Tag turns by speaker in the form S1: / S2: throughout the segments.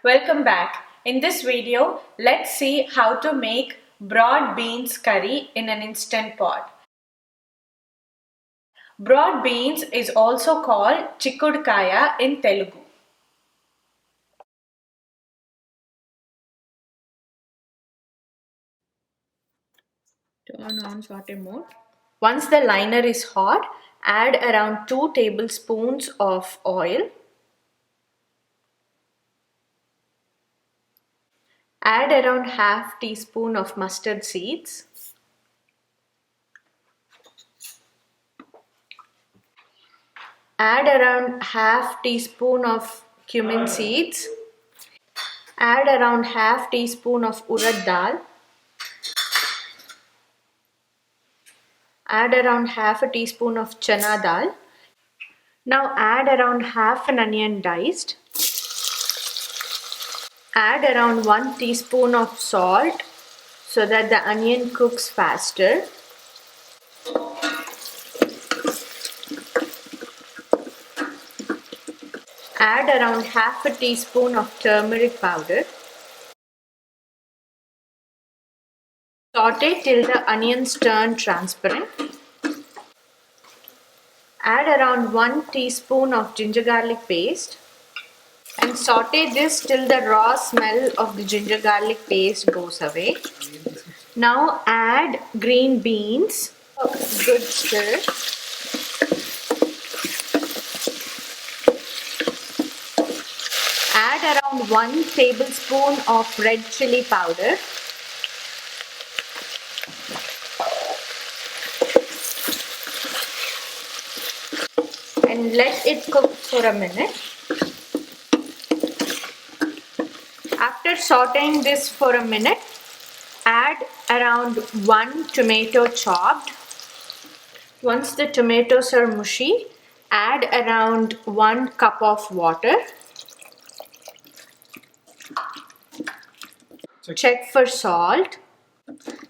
S1: Welcome back. In this video, let's see how to make broad beans curry in an instant pot. Broad beans is also called Chikudukaya in Telugu. Turn on saute mode. Once the liner is hot, add around 2 tablespoons of oil. Add around half teaspoon of mustard seeds. Add around half teaspoon of cumin seeds. Add around half teaspoon of Urad Dal. Add around half a teaspoon of Chana Dal. Now add around half an onion diced. Add around 1 teaspoon of salt so that the onion cooks faster. Add around half a teaspoon of turmeric powder. Saute till the onions turn transparent. Add around 1 teaspoon of ginger garlic paste and saute this till the raw smell of the ginger garlic paste goes away. Now add green beans. Good stir. Add around 1 tablespoon of red chili powder. And let it cook for a minute. After sauteing this for a minute, add around 1 tomato chopped. Once the tomatoes are mushy, add around 1 cup of water. Check for salt.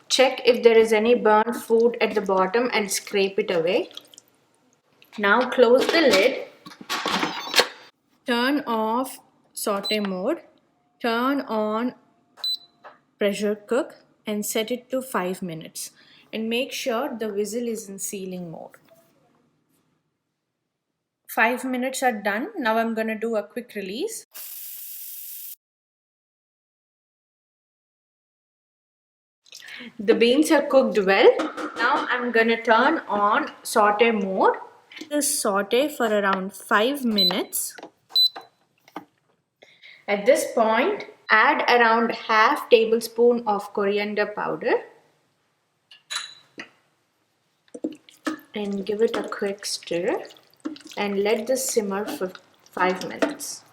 S1: Check if there is any burnt food at the bottom and scrape it away. Now close the lid. Turn off saute mode. Turn on pressure cook and set it to 5 minutes. And make sure the whistle is in sealing mode. 5 minutes are done. Now I'm going to do a quick release. The beans are cooked well. Now I'm going to turn on saute mode. This saute for around 5 minutes. At this point, add around half tablespoon of coriander powder and give it a quick stir and let this simmer for 5 minutes.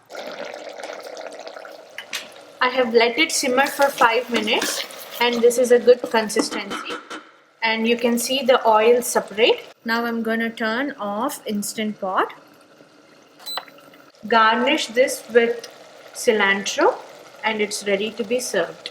S1: I have let it simmer for 5 minutes and this is a good consistency and you can see the oil separate. Now I'm going to turn off instant pot. Garnish this with cilantro and it's ready to be served.